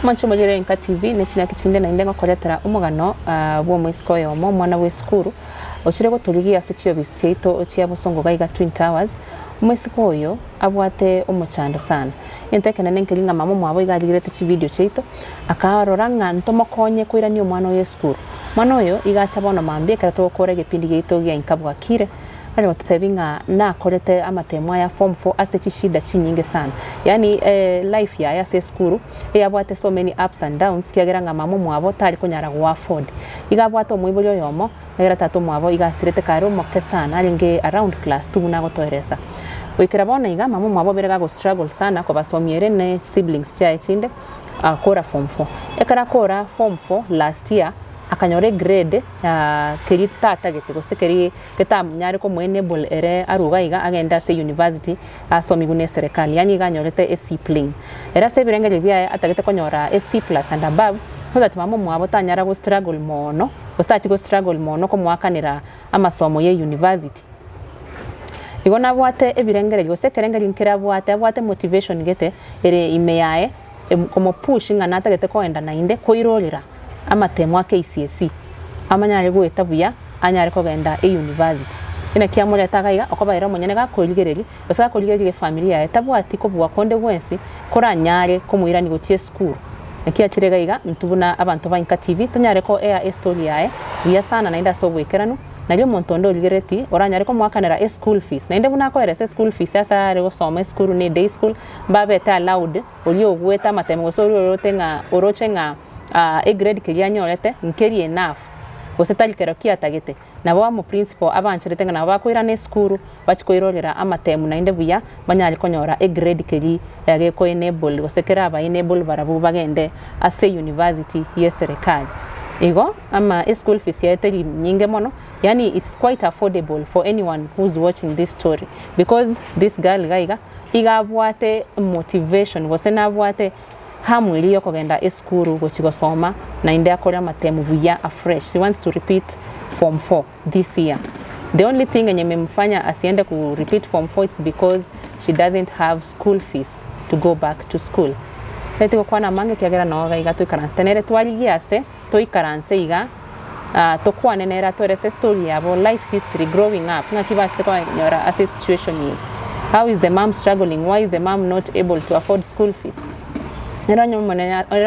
Mancho mojere INKA TV nechina kichinde na indengo koretera umugano bwo mwisiko yomo mwana we skuru ochire guturigia secyo bisito ochia busongo gaiga Twin Towers mwisiko oyo abwate umuchando sana entekena nenkelinga mama mwabo igagirete chi video chito akarora nganto mokonye kwirania mwana we skuru mwana oyo igacha bona mambie karato kore gipindi gito gya INKA bwakire ale watatebinga na korete amatemwa ya form 4 asechi shida chinyinge sana yani life ya se skuru yabwate so many ups and downs kiageranga mama mwabo tali konyara gwa afford igabwate omwibolyo yomo era tato mwabo igasirete karo moke sana alinge around class 2 na gotoeresa wikira bona iga mama mwabo berega go struggle sana kwa basomiere ne siblings cha chinde akora form 4 ekara kora form 4 last year akanyore grade keri tata getego sekeri keta nyari ko enable ere aruga iga agenda se university asomi gune serikali yani ganyorete SC plain era se birengere bya atagete konyora SC plus and above so that mama mwabo tanyara go struggle mono go struggle mono ko mwakanira amasomo ye university igona bwate ebirengere byo sekerengere nkira bwate motivation gete ere imeyae como pushing anata gete ko enda nainde ko irolira amatemo KCSE amanyare gwetabuya anyare kogenda university ina kiamure tagaiga okobaira monyene gakoligereri osaka koligereri familia etabwati ko bwa konde gwensi koranyare komwira ni gochie school ekiachirega iga ntubuna abantu ba INKA TV tunyare ko air story yae biya sana nainda so bwekeranu nalyo montondo ligereti oranyare ko mwakanera school fees nainde buna ko erese school fees asa re gosoma school ni day school babeta allowed olio gweta matemo so rotenga orochenga a grade kirianyorete nkeri enough gosetali kerokia tagete nabo mu principal abanchirete ngana bakwira ne school bachikoirorera amatemu nainde buya banyali konyora grade keri yage ko enable gosekera aba enable barabu bagende ase university yeserikali igo ama school fees yeteli nyinge mono yani it's quite affordable for anyone who's watching this story because this girl gaiga igabwate motivation gosena bwate hamwili yo kogenda school gochigosoma na inde akora matemu buya afresh. She wants to repeat form 4 this year. The only thing enye memfanya asiende ku repeat form 4 it's because she doesn't have school fees to go back to school. Letiko kwa na mange kiagera noga iga to karanse tenere twaligiase to ikaranse iga to kwa nenera to rese story yabo life history growing up ngakibashite kwa nyora as a situation here. How is the mom struggling? Why is the mom not able to afford school fees? Era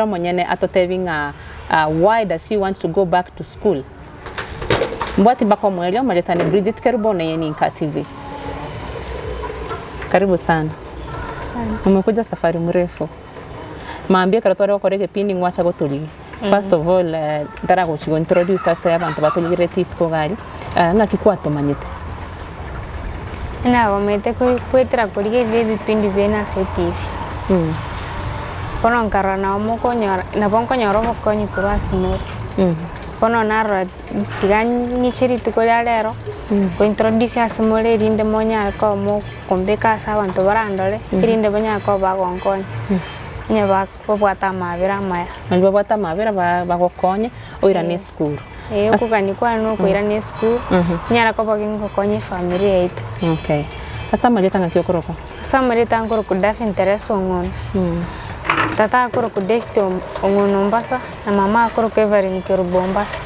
monyene atotebinga why does she want to go back to school? Mbwati bako mwelio maletani Bridget Kerubone yeni INKA TV. Karibu sana. Asante. Umekuja safari mrefu. Maambia karatware okorege pindi ngwacha gotuligi. First of all, ndarago chigo introduce asa abantu batuligire tisiko gari. Ngakikuwa tomanyete. Na wamete kwetera kulige bipindi bena se TV. Pono nkara na omoko nyora na bonko nyoro boko nyikura smooth pono naro tiganyi chiri tukola lero ko introduce asmole rinde monya ko mo kombeka sa bantu barandole rinde bonya ko bagonkonye nya ba bwata mabira maya nalbo bwata mabira bagokonye oira ne school Kugani kwa no kuira ni school. Nyara ko bagingo konye family yetu. Okay. Asa maleta ngakyo koroko. Asa maleta ngoro kudafa interest ongono. Tata akoro kudefte ongono mbasa na mama akoro kevering nkero bombasa.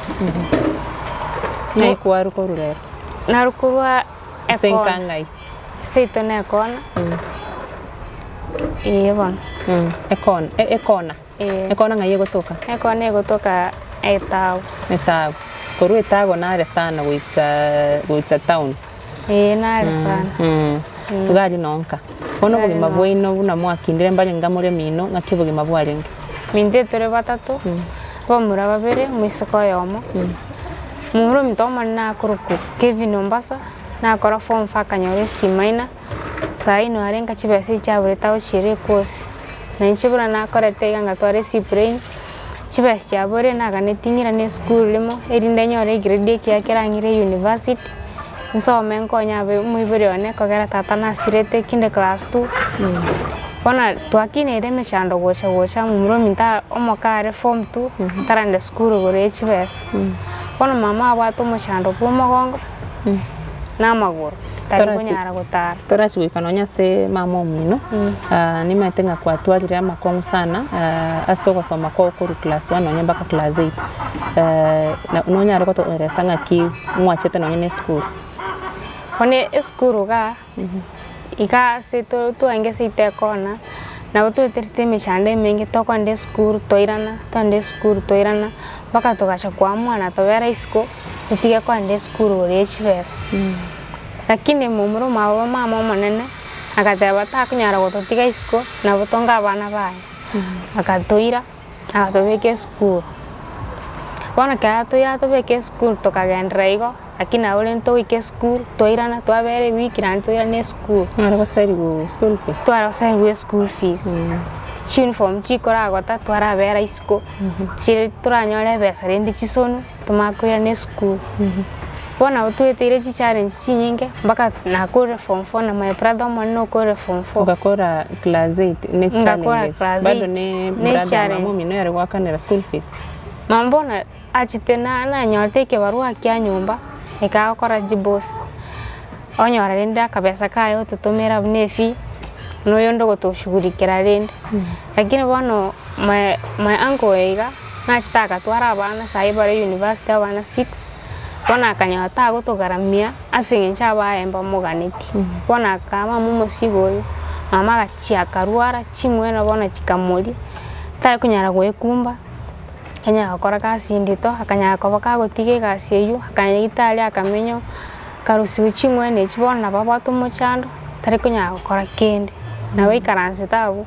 Ngai kwaru korure. Narukurwa ekona. Senkangai. Seito na ekona. Evan. Ekona. Ekona ngai gotoka. Ekona gotoka etao. Etao. Koru etago nare sana wicha town. Nare sana. Tugali nonka. Ono bugi mabwino buna mwakindire mbali ngamore mino ngakibugi mabwarenge. Minde tore batatu. Bamura babere mwisoko yomo. Mumuro mitoma na kuruku Kevin Ombasa na kora form fakanyore simaina. Saino arenga chibese chabure tawo chire kosi. Na nchibura na kora tega ngatware siprain. Chibese chabure na ganetingira ne school limo erinda nyore grade kyakirangire university. Nso menko nyabe muibure one kogera tata na sirete kinde class 2. Bona twakine ide mechando gocha mumuro minta omokare form 2 tarande school gore chibese. Bona mama abatu mechando pumo gongo. Na magoro tari kunyara gutara torachi gwikanonya se mama mino nimetenga kwa twalire amakongu sana aso gusoma kwa kuru class 1 nonya mpaka class 8 na nonya ariko to resanga ki mwachete nonya ne school kone school ga ika se to ange se te kona na to terite mishande mengi to kwande school toirana tande school toirana mpaka togasha kwa mwana to vera isko tutige kwande school ore chibesa lakini mumuro mawa mama manene akateba takunyara gototiga isko na botonga abana baye akatoira akatobeke school bona katoya tobeke school tokagendera igo lakini awole ntoike school toirana twabere wiki na toira ne school ara basari school fees twara basari school fees uniform chikora agota twara bera isko chire turanyore besa rendi chisonu tumakoya ne school bona utuetire chi challenge chinyinge mpaka nakore form 4 na my brother mwana kore form 4 ukakora class 8 ne challenge bado ne brother mama mino yari wakanira school fees mambona achitena na nyote ke barua kya nyumba ikakora jibos onyora renda kabesa kayo tutumira bnefi no yondo gotoshugurikira renda lakini bono my uncle eiga na chitaka twara abana saibare university abana 6 bona kanyata gotogaramia asingencha baemba moganiti bona kama mumo sigoyo mama gachia karuara chingwena bona chikamoli tari kunyara gwekumba kanya akora kasi ndito akanya koboka gotige kasi eyu akanya gitali akamenyo karusi chingwene chibona baba tumuchando tari kunya akora kende nawe ikaranse tabu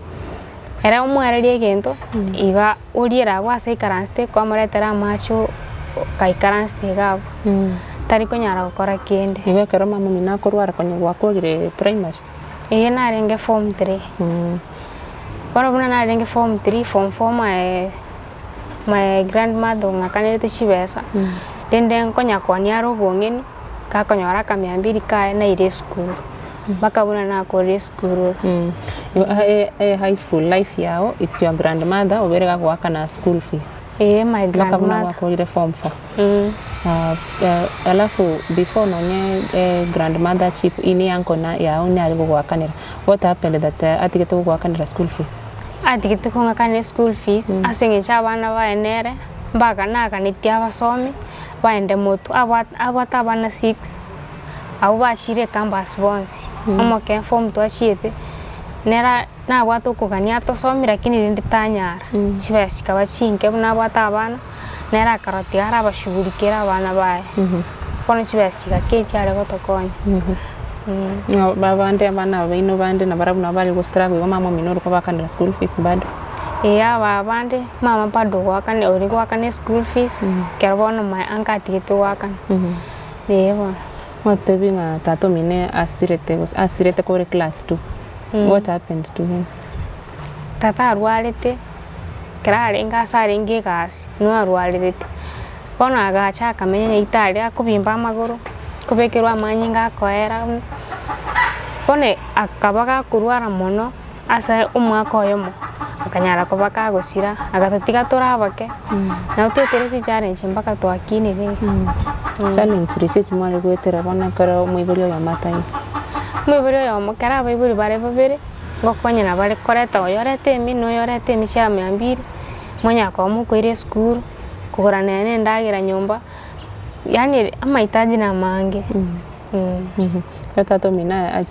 era umwererie gento iga uriera bwase ikaranse kwa maretera macho kaikaranse gabo tari kunyara gukora kende iwe kero mama mina korwara konye gwakogire primary na renge form 3 bana na renge form 3 form 4 my grandmother ngakanete chibesa dende nkonya kwani arobongeni kakonyora kamyambiri kae na ile school bakabuna na kore school high school life yao it's your grandmother oberega gwaka na school fees my grandmother bakabuna form 4 alafu before nonye grandmother chip ini yanko na yao ni aligo gwakanira what happened that atigete gwakanira school fees atigete kongakane school fees asingecha abana baenere mpaka nakanitia abasomi baende motu abata abana 6 abo bachire campus bonsi omoke form twachite nera na bwato kugania tosomi lakini rindi tanyara chibasi kabachinke buna bwata abana nera karoti ara bashugurikira abana bae kono chibasi chikakecha ale gotokonya no babande abana baino bande na barabuna bali go struggle go mama minoro ko bakanira school fees bado babande mama bado wakane ori wakane school fees kerbono my uncle tikito wakane yebo watebinga tato mine asirete ko class 2 what happened to him tata arwalete krare ngasare ngegasi no arwalete bona agacha kamenya itali akubimba magoro kubekerwa manyinga koera bone akabaga kurwara mono asa umwaka oyomo akanyara kobaka gosira agatotiga turabake na uteterezi challenge mpaka twakinire challenge research mwale gwetera bona kara umwiburio ya matai umwiburio ya mukara baiburi bare babere ngokonya na bare koreta oyorete mi no yorete mi cha myambiri mwanya kwa mukwire school kugorana ne ndagira nyumba yani amahitaji na mange tato mina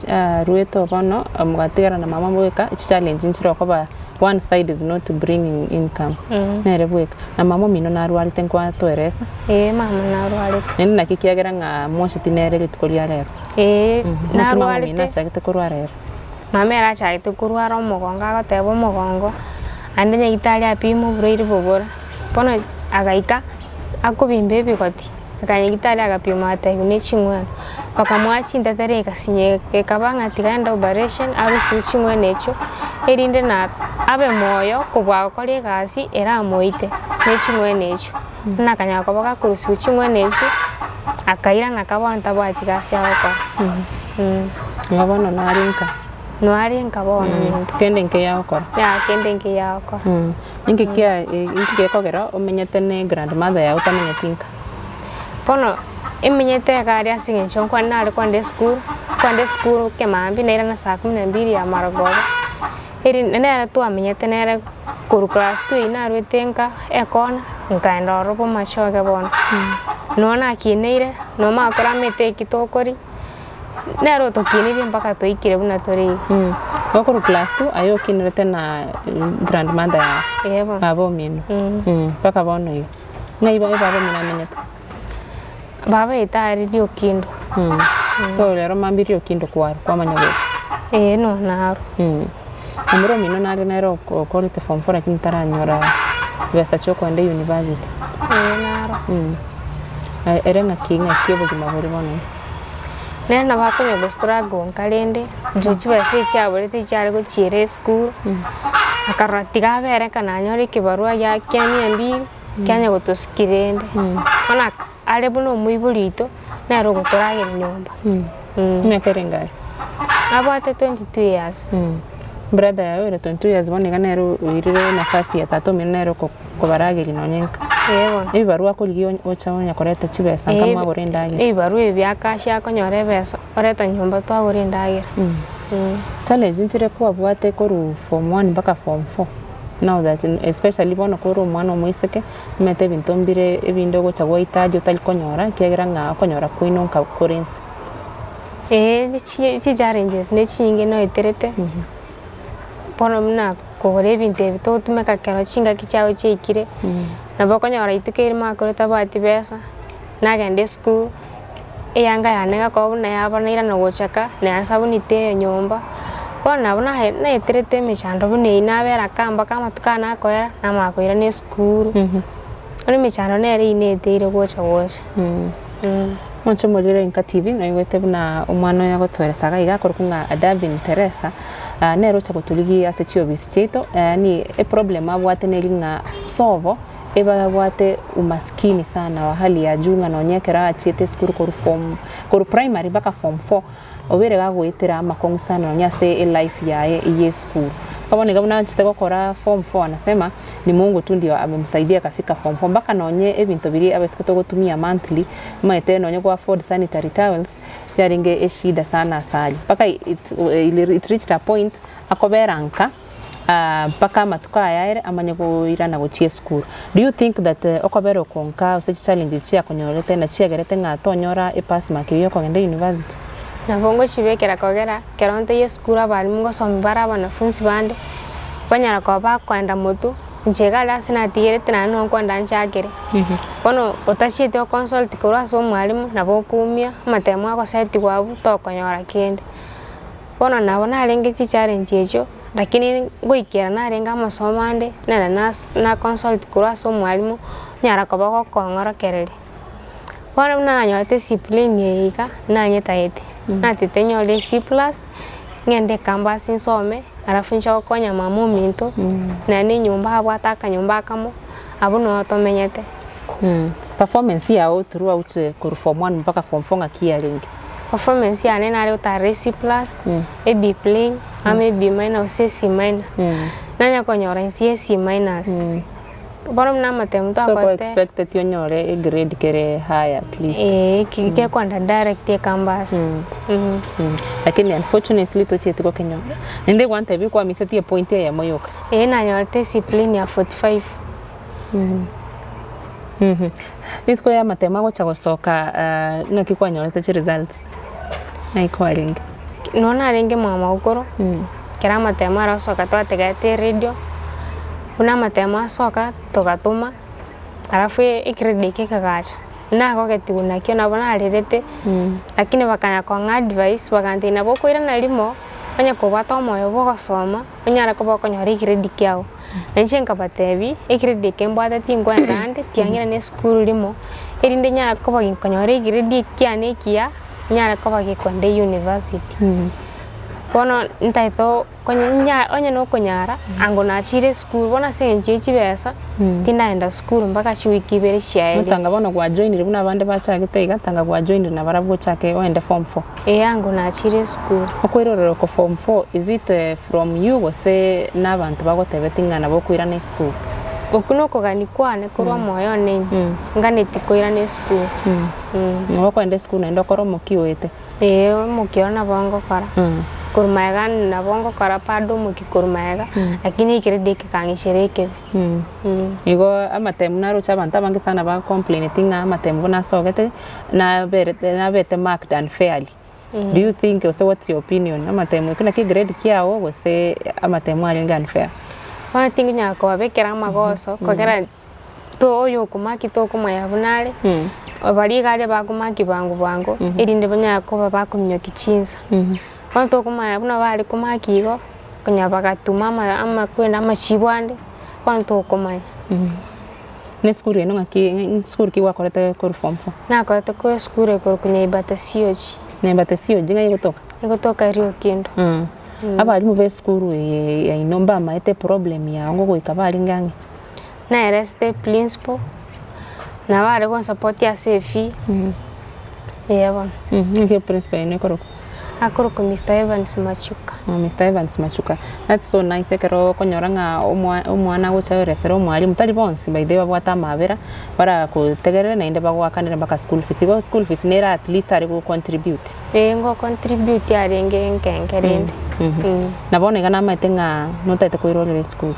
rueto bono mugatera na mama mweka challenge nchiro kwa one side is not bringing income nere bweka na mama mino na arwalite kwa toeresa mama na arwalite nini nakikiagera nga moshiti nere litukolia rero na arwalite mina chagite kurwa rero mama era chagite kurwa ro mogonga gotebo mogongo andenya Italia pimo breire bobora pono agaika akubimbe bigoti akanya Italia agapima atayune chingwana bakamwachi ndatere kasinye kabanga tiganda operation arusu chingwe necho erinde na abe moyo kubwa kole gasi era moite nechingwe necho nakanya koboka kurusu chingwe necho akaira nakabanta bwatigasi abako ngabona narinka bona kende nke yakora kende nke yakora inke kogera omenyete ne grandmother ya utamenyetinka pono eminyete gari asinge chonkwa nare kwande school kwande school kemambi nera na saa 12 ya marogoba eri nera tu amenyete nera kuru class tu ina rwetenka ekona nkaenda robo machoge bona nona kineire no makora mete kitokori nero to kiniri mpaka to ikire buna tori okuru class tu ayo kinrete na grandmother ya babo mino mpaka bono yo naiba babo mina amenyete baba itari dio kindo so lero mambirio kindo kwa manyogochi no naro Amuro mino nero quality form 4 lakini taranyora besa choko kwenda university naro erenga kinga kibo gimabori bono nena bakonya go struggle nkalende jochi bese cyaborete cyari go chire school akaratiga bere kana nyori kibarua ya kyami ambi kyanya go toskirende ona ale buno muibulito nero go torage nyomba mekerenga abate 22 years brother yawe 22 years boneka nero irire nafasi ya tato minero ko barage linonyenka barua ko ligio ochaonya koreta chibesa kama gorendage barua byakashya konyore besa oreta nyomba twa gorendage challenge ntire ko abwate ko form 1 mpaka form 4 now that especially bono ko mwana omwiseke mete bintombire ebindo go chagwa itajo tal konyora kiagira nga konyora kuinonka currency chi challenges ne chinge no iterete pono mna kore binte to tumeka kero chinga kichao chekire na bokonyora itukere makoreta bati besa nagende school eyanga yanega ko na yabanira no gochaka na sabunite nyomba bona bona na iterete michando bune inabera kamba kama tukana koera na makoira ne school oni michando ne ri ne teire gocha gocha Moncho molire INKA TV na iwete buna umwana ya gotweresaga igakorkunga Davin Teresa nero cha kutuligi asechio bisito ni problem abwate nelinga sovo eba abwate umaskini sana wa hali ya juu na onyekera achete skuru koru primary baka form 4 obere gagwitira makongu sana nyase life ya iye school kama nigabuna chite gukora form 4 anasema ni Mungu tu ndio amemsaidia kafika form 4 mpaka naonye ebinto biri abesiketo gutumia monthly maete naonye kwa afford sanitary towels yaringe eshida sana asali mpaka it reached a point akoberanka mpaka matuka yaere amanye kuira na guchie school. Do you think that okobero konka usechi challenge chia konyorete na chia gerete ngatonyora epass Makopiyo kogenda university na bongo chibekera kogera keronte ye school abalimu gosombara banafunzi bande banyara ko bakwenda mutu njega la sina tigere na no kwenda nchagere bono otachite o consult kurwa so mwalimu na bokumia matemo ako site kwabu to konyora kende bono nabona alenge chi challenge echo lakini goikera na renga masomande na consult kurwa so mwalimu nyara ko bako kongora kerere bono na nyote discipline yeka na nyetaete na titenyo le C+ ngende campus nsome arafu ncho konya mamu minto na ni nyumba abwataka nyumba kamo abuno tomenyete performance ya throughout ku form 1 mpaka form 4 ngakia lingi performance ya nena leo ta C+ e B playing ame B minor C minor nanya konyora C minus borom na matemto akote so expected yonyore a grade kere high at least kike kwanda direct campus lakini unfortunately tochete Kenya nende kwanta bi kwa miseti point ya moyoka na nyorte discipline ya 45 Nisko ya matema go chagosoka ngaki kwa nyorete results na iko alingi nona alingi mama ukoro kera matema ra soka twategate radio una matema soka togatuma arafu ikredike kagacha na gogetiguna kio nabona alirete lakini bakanya kwa advice bakanti na bokwira na limo banya kubata moyo bogosoma banyara kubako nyori kredike yao nje nkabatebi ikredike mbata tingwa ndande tiangira ne school limo erinde nyara kubako konyori kredike ane kia nyara kubako konde university bono ntaito konya onye no konyara ango na chire school bona senje chibesa tinaenda school mpaka chiwiki bere chiaeli mutanga bono kwa join ribuna bande bachagite igatanga kwa join na barabwo chake oende form 4 ango na chire school okwirorero ko form 4 is it from you go say nabantu bagotebetinga nabo kwira na school okuno kogani kwane kurwa moyo name nganeti koira ne school ngokwenda school naenda koro mukiwete mukiona bongo kora kurumaiga na bongo kora pado mukikurumaiga lakini ikiridi kangishereke igo amatemu narucha abantu abange sana ba complaining amatemu nasogete na bete marked unfairly. Do you think, so what's your opinion? Amatemu kuna ki grade kiao wose amatemu ali unfair? Wana tingi nyako abekera magoso kogera to oyo kumaki to kumaya bunale bari gare bakumaki bangu irinde banyako bakumyo kichinza kwanto kumaya buna bari kumaki go kunya bagatuma ama kwenda amachibwande kwanto kumaya ne school eno ngaki school ki wakorete ko form 4 na ko ko school ko kunya ibatasioji ne ibatasioji ngai gotoka rio kindo abali mu be school ya inomba maite problem ya ngo go ikabali ngangi na reste principal na bari kon support ya sefi yeba nke principal ne koro akoro ko Mr. Evans Machuka Mr. Evans Machuka. That's so nice kero konyoranga omwana gocha resero mwalimu tali bonsi by the way bwata mabera bara kutegerera na inde bagwakanira baka school fees. Go school fees nera at least ari go contribute. Ngo contribute arenge nkenkerende. Na bone gana maitenga no taite ko irolere school.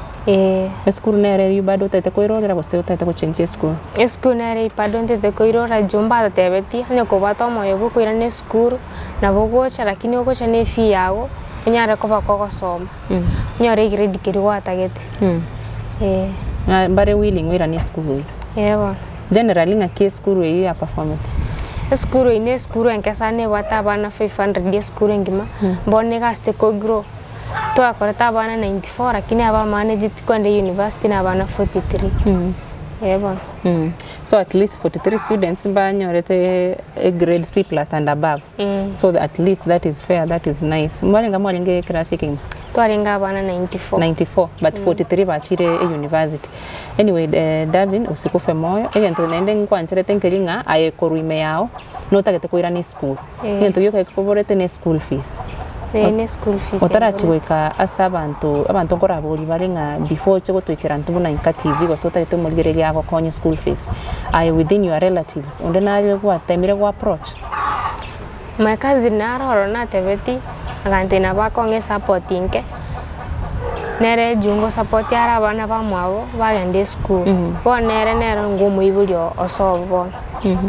School nere yu bado taite ko irolera go se taite ko change school. School nere bado taite ko irora jomba tebeti nyoko bato moyo go irane school na bogocha lakini ogocha ne fee yago nyara ko bakoko soma nyore grade kiri watagete na bare willing wira ni school yeba generally ngaki school yi ya performance school ine school enkesa ne wata bana 500 de school ngima bonne gaste ko grow to akoreta bana 94 lakini aba manage kwenda university na bana 43 yeba so at least 43 students banyorete a grade C+ and above so at least that is fair, that is nice. Mwalinge class iking twalinga bana 94 but 43 bachire a university. Anyway, Davin usikufe moyo egento nende nkwanchire tenkelinga aye koruime yao no tagete koira ni school egento yoka ikoborete ne school fees ne school fees otarachiweka asa abantu nkora boli balinga before chego twikira ntubuna INKA TV go sota ite mulgereri yako konye school fees aye within your relatives ondenari kwa temire kwa approach my cousin naro na tebeti agantena bako nge supporting ke nere jungo support yara bana bamwabo bagende school bo nere ngumu ibulyo osobo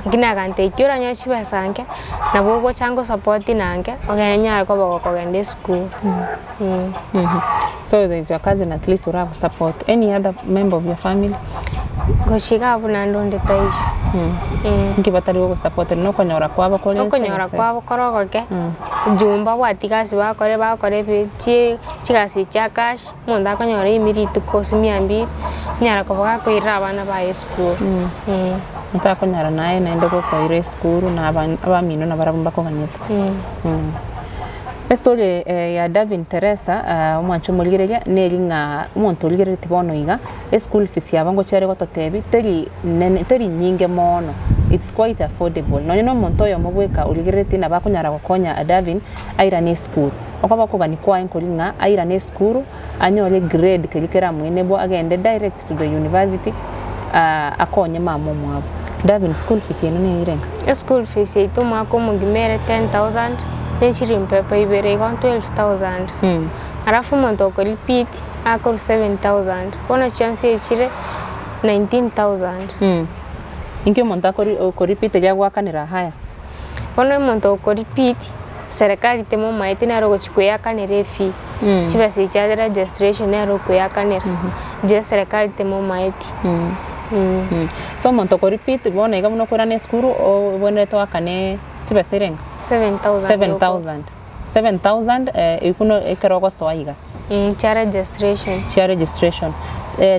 ngina gante ikyura nyochi basanke na bogo chango support nange ogenya ko bogo kogende school so there is your cousin at least ura support any other member of your family goshika abuna ndonde taisho nkibatari wo support no konyora kwabo kole konyora kwabo korogoke jumba watigasi bakore bichi chigasi chakash munda konyora imiritu kosimiambi nyara ko baka ko irabana ba school mutakonyara naye naende ko ire school na abamino na barabumba ko ganyeta Story ya Davin Teresa omwancho muligereria nelinga umuntu uligereri tibono iga school fees yabango cyare gototebi teri nyinge mono, it's quite affordable no muntu yo mubweka uligereri na bakunyara gokonya Davin aira ni school okaba kugani kwa enkolinga aira ni school anyole grade kelikera mwenebo agende direct to the university akonye mamo mwabo. Davin school fees yenu ni irenga school fees ito mwako mugimere 10,000 Nenshirim pepa ibere ikon 12,000 arafu monto ko repeat ako 7,000 bona chance ichire 19,000 inke monta ko repeat ya gwakanira haya bona monto ko repeat serikali temo maiti na rogo chikuya kanire fee chibase cha registration na rogo ya kanira je serikali temo maiti so monto ko repeat bona iga muno kurane skuru o bona to akane chibase 7,000 ikuno ekerogo soiga cha registration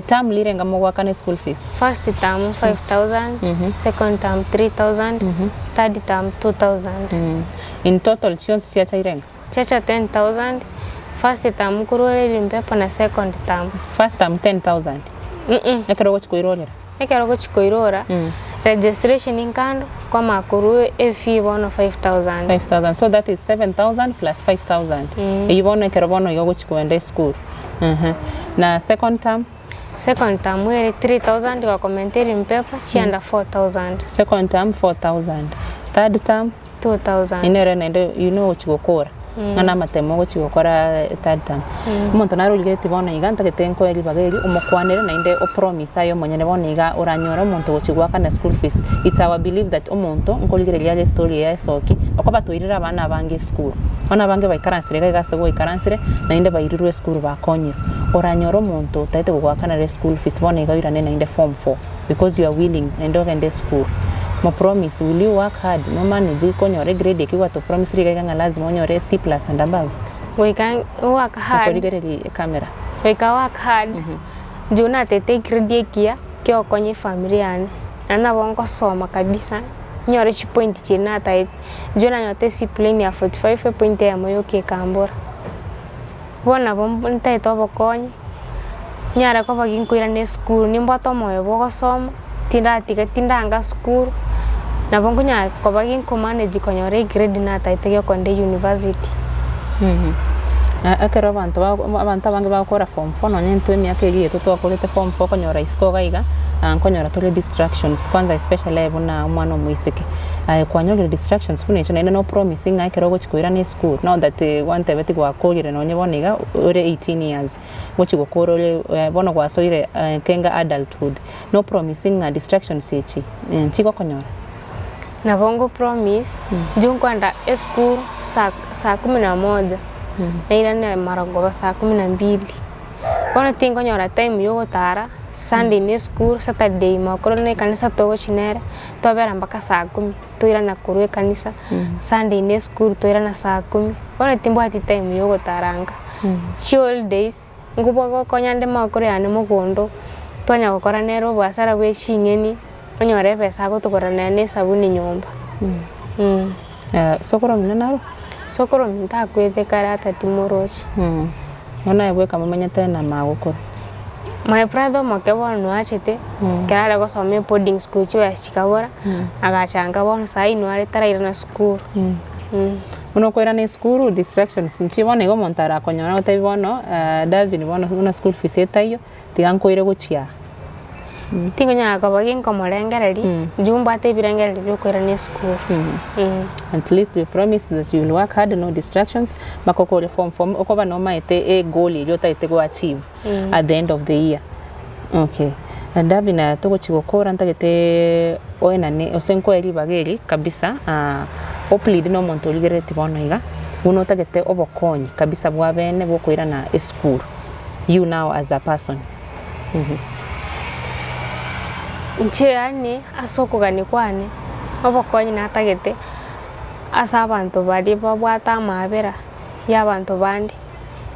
term lirenga mogwakane school fees first term 5,000 second term 3,000 third term 2,000 in total chons chacha irenga chacha 10,000 first term kurore limpepa na second term first term 10,000 ekerogo chikoirora registration inkando kwa makuru fee bono 5,000 so that is 7,000 plus 5,000 ibono ekerobono igo chikuende school na second Second term were 3,000 kwa commentary paper chianda 4,000. Second term 4,000. Third term 2,000. inere nende uchigokora. Ngana matemo uchigokora third term. Umuntu narugite bona iganta getenko eri bageri umukwanire na inde o promise ayo monyene bona iga uranyora umuntu uchigwaka na school fees. It's our belief that umuntu nkoligire ya story ya soki akoba toirira abana bange school. Bana bange baikaransire gasego ikaransire na inde bairirwe school bakonyira. Uranyora umuntu taite kugwaka na school fees bona iga irane na inde form 4 because you are willing and ogende school. Mo promise will you work hard no manage konyore grade kiwa to promise riga nga lazima onyore C+ and above. We can work hard. Koligere camera. We can work hard. Juna tete grade kia kyo konye familia ane. Ana bongo soma kabisa. Nyore chi point china tait. Juna nyote C+ ya 45 point ya moyo ke kambora. Bona bombo ntai to bokonye. Nyara ko baginkuira ne school nimboto moyo bogo soma. Tinda anga school. Na bongo nya ko bagin ko manage konyore grade na taite ko nde university. Akero abantu bange bakora form 4 no nyento myaka igi to akolete form 4 konyora isko gaiga konyora tole distractions kwanza especially bona umwana mwiseke kwanyora distractions kuna icho no promising akero go chikuira ni school now that one tebeti gwa kogire no nyeboniga ore 18 years gochi gokoro bona gwa soire kenga adulthood no promising distractions echi chiko konyora na bongo promise junkwanda school saa 11 na irane marango saa 12 bona tingo nyora time yogo tara Sunday ni school Saturday makoro ne kanisa togo chinera to bera mpaka saa 10 to irana kurwe kanisa Sunday ni school to irana saa 10 bona timbo ati time yogo taranga chill days ngubo konyande makoro yane mugondo tonya gukora nero bwasara bwe shingeni onyore pesa gutukorana ne sabuni nyomba sokoro minanaro sokoro minta kwete karata timorochi ona yebwe kama manyete na magukoro my brother makebo no achete kara go some boarding school chiwa chikabora agachanga bona sai no ari taraira na school uno kwera ni school distractions nchibone go montara konyona utabibono David bono una school fees etayo tigankoire guchia tingo nya ko bagin ko morengereri jumba te birengereri byo kwera ni school at least we promise that you will work hard, no distractions makoko form okoba no maete goal yo taite go achieve at the end of the year. Okay, and Davina togo chigokora ntagete oena ne osenko eri bageri kabisa oplead no monto ligere tibona iga uno tagete obokonyi kabisa bwa bene bwo kwira na school you now as a person. Nchiane asoko gani kwane obokonyi na tagete asa abantu bari babwata mabera y'abantu bandi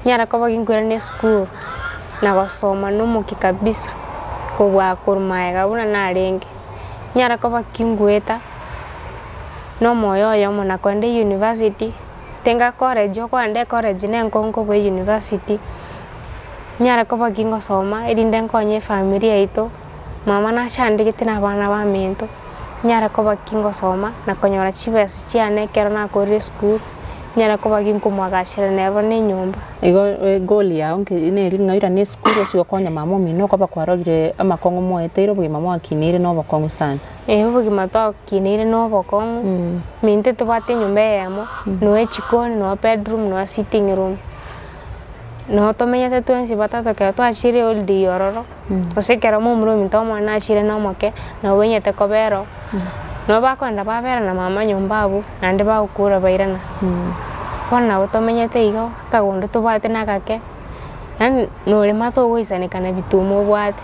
nyara ko bagingura ne school na gosoma no muki kabisa ko bwa kurmaega buna na renge nyara ko bakingweta no moyo yo mona kwende university tenga college ko ande college ne nkonko go university nyara ko bagingo soma irinde nkonye familia ito mama na shandikite na bana ba mento nyara ko bakingo soma na konyora chibesi chiane kero na kore school nyara ko bagingo mwagashira nebo ne nyumba igo goli ya onke ine ringaira ne school chigo konya mama mino ko bakwarogire amakongo moeteiro bwe mama akinire no bakongo sana bugi mato kinire no bakongo minte to bate nyumba yamo no echikoni no bedroom no sitting room no to menyete to ensi batata ke to ashire old yororo ose kero mumro minto mwana ashire no moke no wenyete kobero no bakonda babera na mama nyumbabu nande ba ukura bairana bona utomenyete igo kagondo to bate nakake nan no le mato goisane kana bitumo bwate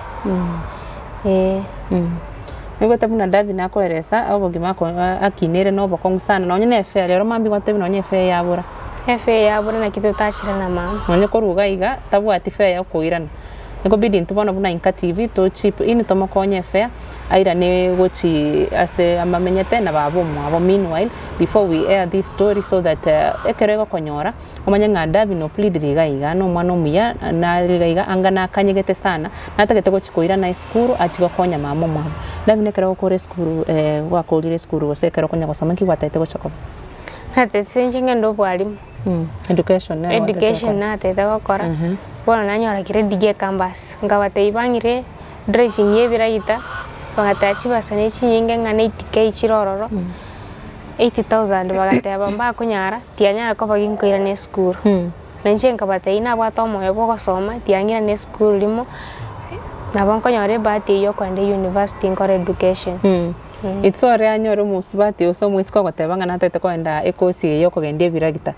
Ego tabuna David na koeresa abo gimako akinere no bakongo sana no nyene fe lero mambi kwate no nye fe yabura efe yabura na kitu tachira na mama onye koruga iga tabu ati fe ya koirana ego bidi ntubona buna INKA TV to chip ini tomo konye fe aira ne gochi ase amamenyete na babo abo meanwhile before we air this story so that ekerego konyora omanya nga David no plead riga iga no mwana muya na riga iga angana kanyegete sana natagete gochi koira na school achigo konya mama mama David nekero kore school wa kolire school ose kero konya gosoma ki gwataite gochako hate senje ngendo Bwari Education na tete gokora bono nanyora kire dige campus ngabate ibangire driving yebiragita bagatachi basane chinyinge ngane itike chirororo 80,000 bagateba mba kunyara tianyara ko baginkoira ne school nanche ngabate ina bwato moyo bogosoma tiangira ne school limo nabonko bahati yo kwende university nkore education. It's all rare nyoro musibati oso mwisiko gotebanga natete kwenda ekosi yo kugende biragita.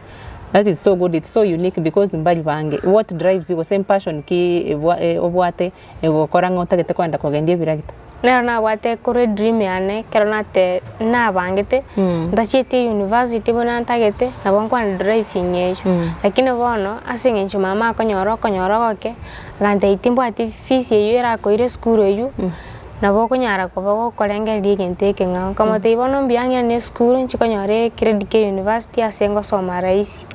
That is so good, it's so unique because mbali bange what drives you same passion ki obwate gukora ngotagete kwenda kugende biragita. Nero na wate kore dream yane kero nate na bangete ndachite university bona ntagete nabonko na driving yeyo lakini bono asingencho mama konyoro goke gante itimbo ati fees yeyo era koire school yeyo naboko nyara ko bago kolenge ligente kenga kama te bono mbiangira ne school nchikonyore credit university asengo soma raisi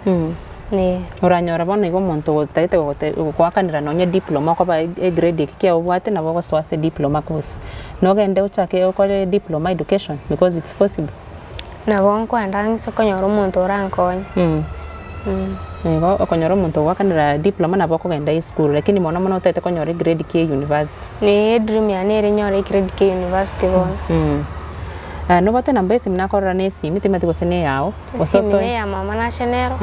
ne uranyora bono igo monto gotete gwakanira nonye diploma ko ba grade kike obwate nabo swase diploma course no gende uchake okole diploma education because it's possible nabonko andangiso konyoro monto rankonya ego okonyoro monto gwakanira diploma nabo ko genda school lakini mona mono tete konyore grade ke university ne dream ya ne nyore grade ke university bono no bate namba simnakorora ne simiti gosene yao osoto ya mama na shenero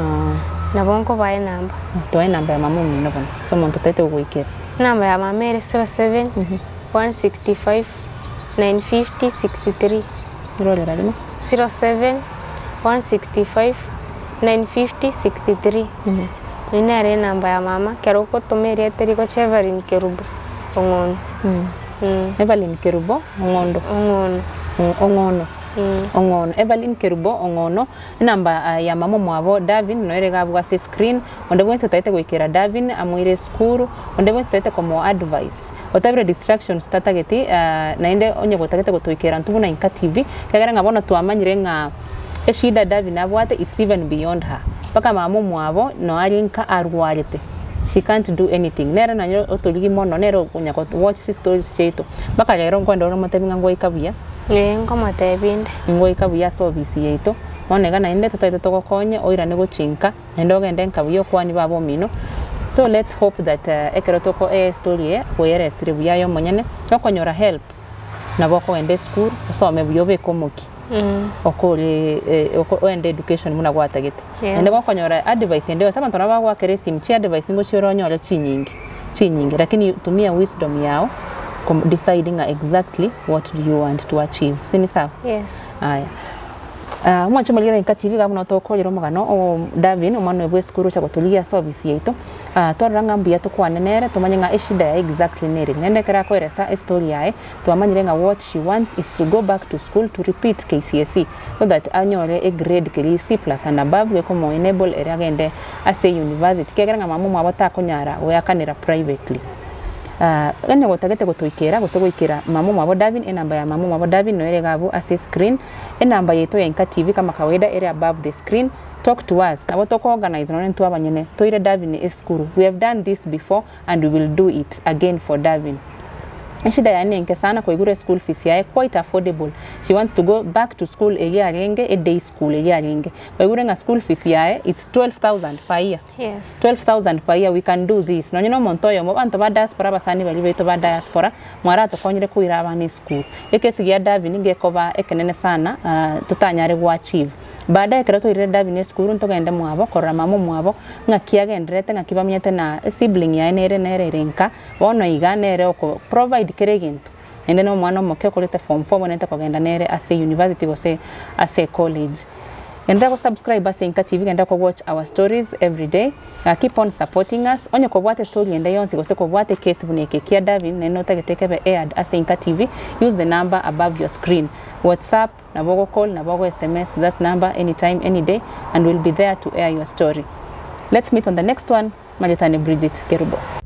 nabonko bae namba toe namba ya mama mino bono so monto tete ugoikera namba ya mama 07 165 950 63 role radimo 07 165 950 63 Ninare namba ya mama kero ko tomere teriko Cheverin Kerubo ongono Evelyn Kerubo ongondo ongono Evelyn Kerubo ongono namba ya mama mwabo Davin no erega bwa screen onde bwense taite gwikira Davin amwire skuru onde bwense taite como advice whatever distractions tatageti naende onye gotagete gotwikira ntubu na INKA TV kagera ngabona twamanyire nga eshida Davin abwate it's even beyond her paka mama mwabo no arinka arwarete she can't do anything nera nanyo otoligi mono nero kunya ko watch stories cheto baka lero nkwenda ora matebinga ngo ikabuya ngoma tebinde ngo ikabuya service yeto onega na inde tutaite togokonye oira ne gochinka endo gende nkabuyo kwani babo mino so let's hope that ekero toko story were siribuya yo monyene okonyora help na boko ende school so me buyobe komoki okole ende education muna gwatagete ende gokonyora advice ende sama tona bagwa keresi mchi advice ngo chironyole chinyingi lakini tumia wisdom yao deciding exactly what do you want to achieve sini sawa yes aya mwache malira INKA TV gabuna tokolero magano o Davin umano bwe skuru cha gotulia service yeto toranga mbia to kwanenere tomanyenga eshida ya exactly nere nende kera ko eresa story yae to amanyirenga what she wants is to go back to school to repeat KCSE so that anyore a grade keri C+ and above ge komo enable area gende ase university kegeranga mamu mwabata kunyara we akanira privately gane gotagete gotoikera gosegwikira mamu mwabo Davin enamba ya mamu mwabo Davin no eregabu ase screen enamba yeto ya INKA TV kama kawaida area above the screen talk to us na wotoko organize no ntu abanyene toire Davin eskuru we have done this before and we will do it again for Davin shida yani nke sana kwa igure school fees yae quite affordable she wants to go back to school a day school kwa igure nga school fees yae it's 12,000 per year yes 12,000 per year we can do this no nyino montoyo mo bantu ba diaspora basani bali beto ba diaspora mwara to konyire kuira abani school ekesi ya Davin ngekoba ekenene sana tutanyare gwa achieve baada ekero to ire Davin school ntogende mwabo korra mamo mwabo ngakiagendrete ngakibamyete na sibling yae nere renka bono iganere oko provide kereginto ende no mwana moke kolete form 4 boneta kogenda nere ase university gose ase college enda ko subscribe ase INKA TV enda ko watch our stories every day keep on supporting us onye ko bwate story enda yonsi gose ko bwate case buneke kia Davin neno tagetekebe aired ase INKA TV use the number above your screen WhatsApp na bogo call na bogo SMS that number anytime any day and we'll be there to air your story. Let's meet on the next one. Maletane Bridget Kerubo.